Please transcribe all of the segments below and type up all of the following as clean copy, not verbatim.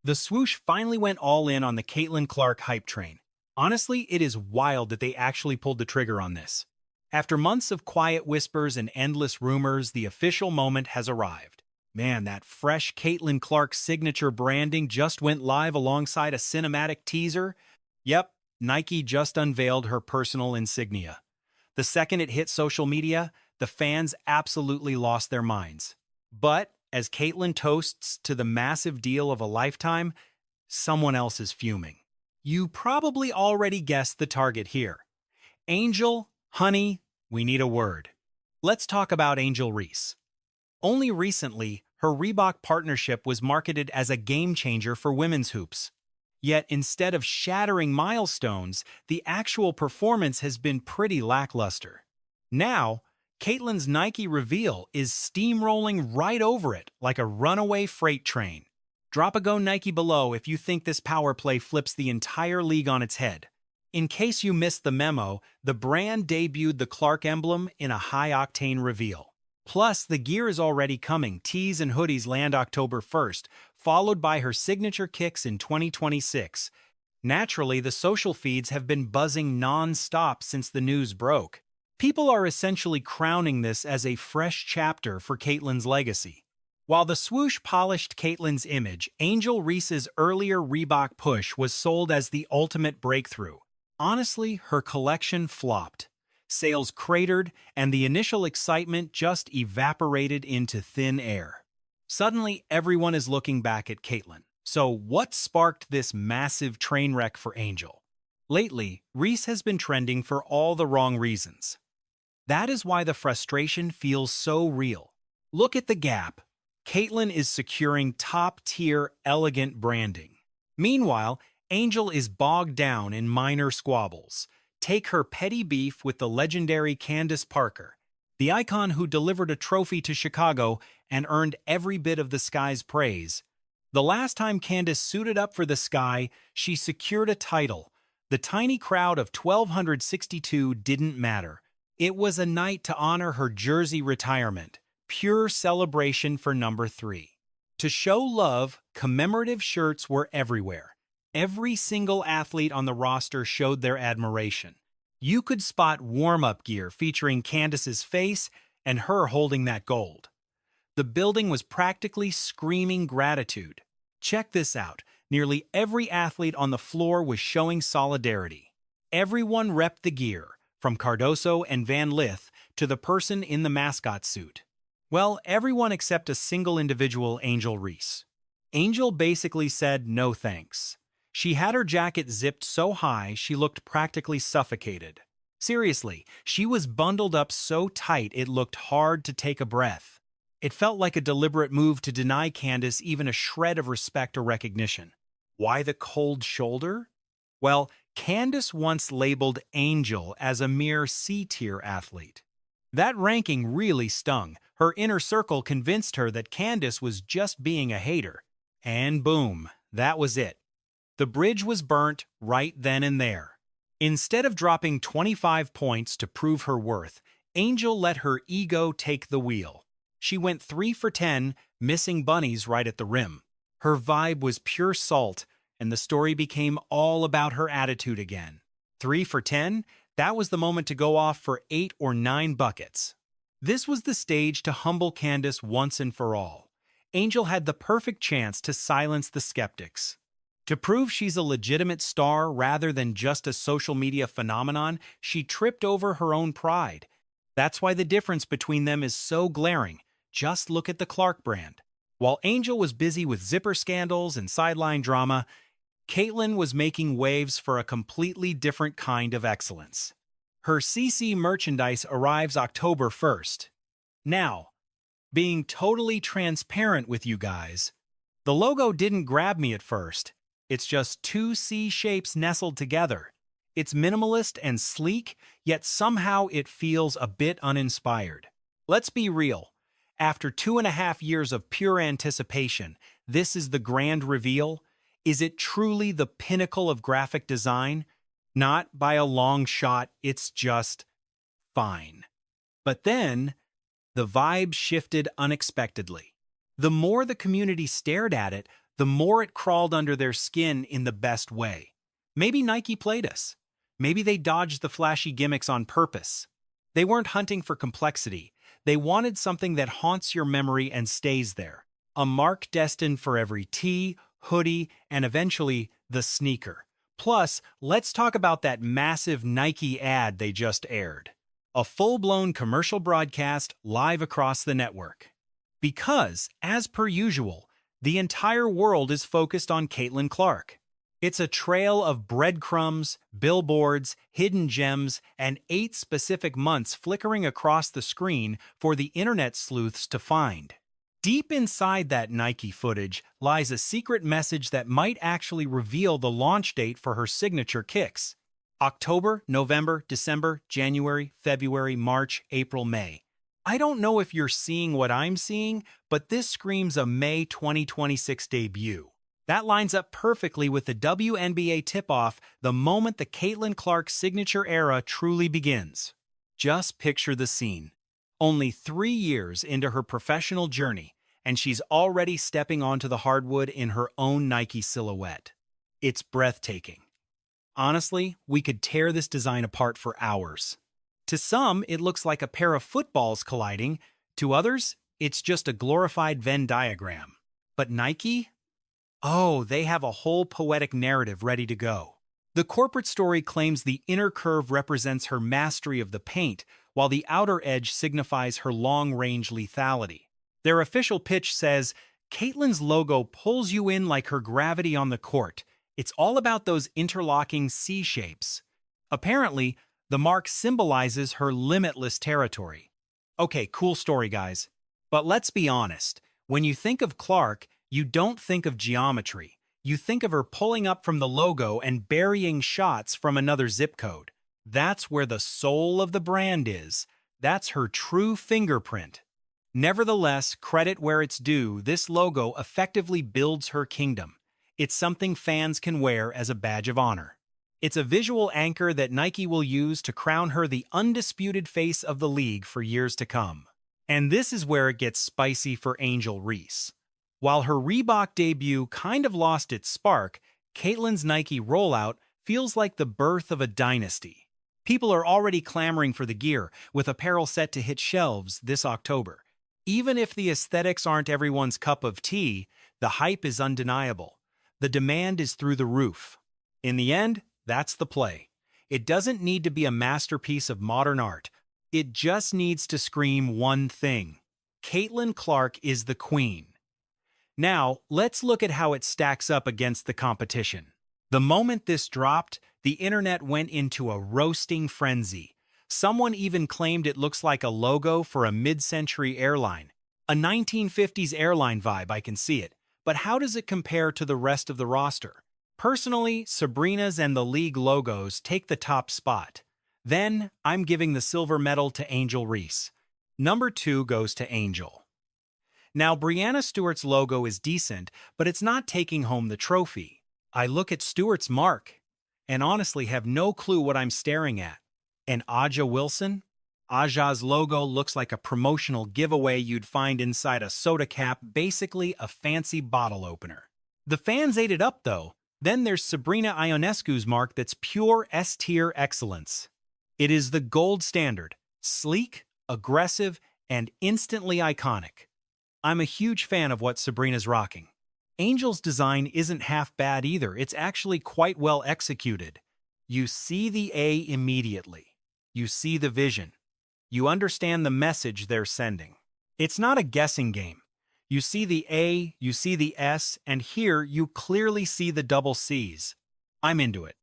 The swoosh finally went all in on the Caitlin Clark hype train. Honestly, it is wild that they actually pulled the trigger on this. After months of quiet whispers and endless rumors, the official moment has arrived. Man, that fresh Caitlin Clark signature branding just went live alongside a cinematic teaser. Yep, Nike just unveiled her personal insignia. The second it hit social media, the fans absolutely lost their minds. But as Caitlin toasts to the massive deal of a lifetime, someone else is fuming. You probably already guessed the target here. Angel, honey, we need a word. Let's talk about Angel Reese. Only recently, her Reebok partnership was marketed as a game-changer for women's hoops. Yet instead of shattering milestones, the actual performance has been pretty lackluster. Now, Caitlin's Nike reveal is steamrolling right over it like a runaway freight train. Drop a go Nike below if you think this power play flips the entire league on its head. In case you missed the memo, the brand debuted the Clark emblem in a high-octane reveal. Plus, the gear is already coming. Tees and hoodies land October 1st, followed by her signature kicks in 2026. Naturally, the social feeds have been buzzing non-stop since the news broke. People are essentially crowning this as a fresh chapter for Caitlin's legacy. While the swoosh polished Caitlin's image, Angel Reese's earlier Reebok push was sold as the ultimate breakthrough. Honestly, her collection flopped. Sales cratered, and the initial excitement just evaporated into thin air. Suddenly, everyone is looking back at Caitlin. So what sparked this massive train wreck for Angel? Lately, Reese has been trending for all the wrong reasons. That is why the frustration feels so real. Look at the gap. Caitlin is securing top-tier, elegant branding. Meanwhile, Angel is bogged down in minor squabbles. Take her petty beef with the legendary Candace Parker, the icon who delivered a trophy to Chicago and earned every bit of the Sky's praise. The last time Candace suited up for the Sky, she secured a title. The tiny crowd of 1,262 didn't matter. It was a night to honor her jersey retirement, pure celebration for number 3. To show love, commemorative shirts were everywhere. Every single athlete on the roster showed their admiration. You could spot warm-up gear featuring Candace's face and her holding that gold. The building was practically screaming gratitude. Check this out. Nearly every athlete on the floor was showing solidarity. Everyone repped the gear, from Cardoso and Van Lith to the person in the mascot suit. Well, everyone except a single individual, Angel Reese. Angel basically said no thanks. She had her jacket zipped so high she looked practically suffocated. Seriously, she was bundled up so tight it looked hard to take a breath. It felt like a deliberate move to deny Candace even a shred of respect or recognition. Why the cold shoulder? Well, Candace once labeled Angel as a mere C-tier athlete. That ranking really stung. Her inner circle convinced her that Candace was just being a hater. And boom, that was it. The bridge was burnt right then and there. Instead of dropping 25 points to prove her worth, Angel let her ego take the wheel. She went 3 for 10, missing bunnies right at the rim. Her vibe was pure salt, and the story became all about her attitude again. 3 for 10? That was the moment to go off for 8 or 9 buckets. This was the stage to humble Candace once and for all. Angel had the perfect chance to silence the skeptics. To prove she's a legitimate star rather than just a social media phenomenon, she tripped over her own pride. That's why the difference between them is so glaring. Just look at the Clark brand. While Angel was busy with zipper scandals and sideline drama, Caitlin was making waves for a completely different kind of excellence. Her CC merchandise arrives October 1st. Now, being totally transparent with you guys, the logo didn't grab me at first. It's just 2 C shapes nestled together. It's minimalist and sleek, yet somehow it feels a bit uninspired. Let's be real. After 2.5 years of pure anticipation, this is the grand reveal. Is it truly the pinnacle of graphic design? Not by a long shot, it's just fine. But then, the vibe shifted unexpectedly. The more the community stared at it, the more it crawled under their skin in the best way. Maybe Nike played us. Maybe they dodged the flashy gimmicks on purpose. They weren't hunting for complexity. They wanted something that haunts your memory and stays there. A mark destined for every tee, hoodie, and eventually the sneaker. Plus, let's talk about that massive Nike ad they just aired. A full-blown commercial broadcast live across the network. Because, as per usual, the entire world is focused on Caitlin Clark. It's a trail of breadcrumbs, billboards, hidden gems, and 8 specific months flickering across the screen for the internet sleuths to find. Deep inside that Nike footage lies a secret message that might actually reveal the launch date for her signature kicks. October, November, December, January, February, March, April, May. I don't know if you're seeing what I'm seeing, but this screams a May 2026 debut. That lines up perfectly with the WNBA tip-off the moment the Caitlin Clark signature era truly begins. Just picture the scene. Only 3 years into her professional journey, and she's already stepping onto the hardwood in her own Nike silhouette. It's breathtaking. Honestly, we could tear this design apart for hours. To some, it looks like a pair of footballs colliding. To others, it's just a glorified Venn diagram. But Nike? Oh, they have a whole poetic narrative ready to go. The corporate story claims the inner curve represents her mastery of the paint, while the outer edge signifies her long-range lethality. Their official pitch says, Caitlin's logo pulls you in like her gravity on the court. It's all about those interlocking C shapes. Apparently, the mark symbolizes her limitless territory. Okay, cool story, guys. But let's be honest. When you think of Clark, you don't think of geometry. You think of her pulling up from the logo and burying shots from another zip code. That's where the soul of the brand is. That's her true fingerprint. Nevertheless, credit where it's due, this logo effectively builds her kingdom. It's something fans can wear as a badge of honor. It's a visual anchor that Nike will use to crown her the undisputed face of the league for years to come. And this is where it gets spicy for Angel Reese. While her Reebok debut kind of lost its spark, Caitlin's Nike rollout feels like the birth of a dynasty. People are already clamoring for the gear, with apparel set to hit shelves this October. Even if the aesthetics aren't everyone's cup of tea, the hype is undeniable. The demand is through the roof. In the end, that's the play. It doesn't need to be a masterpiece of modern art. It just needs to scream one thing. Caitlin Clark is the queen. Now, let's look at how it stacks up against the competition. The moment this dropped, the internet went into a roasting frenzy. Someone even claimed it looks like a logo for a mid-century airline. A 1950s airline vibe, I can see it. But how does it compare to the rest of the roster? Personally, Sabrina's and the league logos take the top spot. Then, I'm giving the silver medal to Angel Reese. Number 2 goes to Angel. Now, Breanna Stewart's logo is decent, but it's not taking home the trophy. I look at Stewart's mark, and honestly have no clue what I'm staring at. And Aja Wilson? Aja's logo looks like a promotional giveaway you'd find inside a soda cap, basically a fancy bottle opener. The fans ate it up, though. Then there's Sabrina Ionescu's mark that's pure S-tier excellence. It is the gold standard, sleek, aggressive, and instantly iconic. I'm a huge fan of what Sabrina's rocking. Angel's design isn't half bad either, it's actually quite well executed. You see the A immediately. You see the vision. You understand the message they're sending. It's not a guessing game. You see the A, you see the S, and here you clearly see the double C's. I'm into it.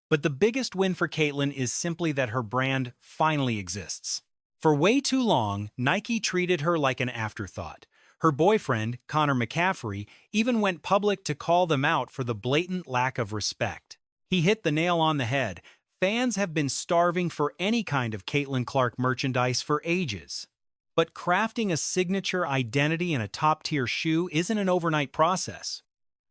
But the biggest win for Caitlin is simply that her brand finally exists. For way too long, Nike treated her like an afterthought. Her boyfriend, Connor McCaffrey, even went public to call them out for the blatant lack of respect. He hit the nail on the head. Fans have been starving for any kind of Caitlin Clark merchandise for ages. But crafting a signature identity in a top-tier shoe isn't an overnight process.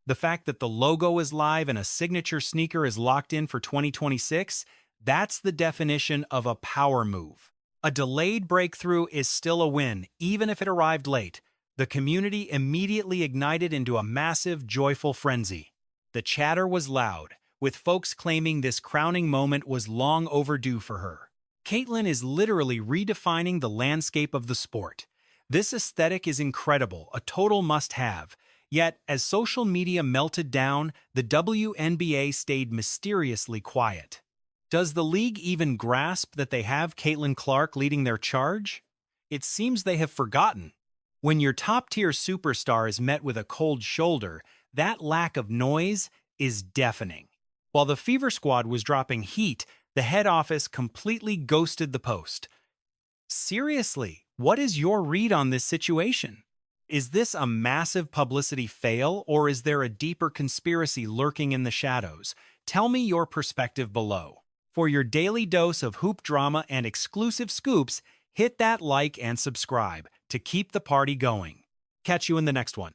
The fact that the logo is live and a signature sneaker is locked in for 2026, that's the definition of a power move. A delayed breakthrough is still a win, even if it arrived late. The community immediately ignited into a massive, joyful frenzy. The chatter was loud, with folks claiming this crowning moment was long overdue for her. Caitlyn is literally redefining the landscape of the sport. This aesthetic is incredible, a total must-have. Yet, as social media melted down, the WNBA stayed mysteriously quiet. Does the league even grasp that they have Caitlyn Clark leading their charge? It seems they have forgotten. When your top-tier superstar is met with a cold shoulder, that lack of noise is deafening. While the Fever Squad was dropping heat, the head office completely ghosted the post. Seriously, what is your read on this situation? Is this a massive publicity fail, or is there a deeper conspiracy lurking in the shadows? Tell me your perspective below. For your daily dose of hoop drama and exclusive scoops, hit that like and subscribe to keep the party going. Catch you in the next one.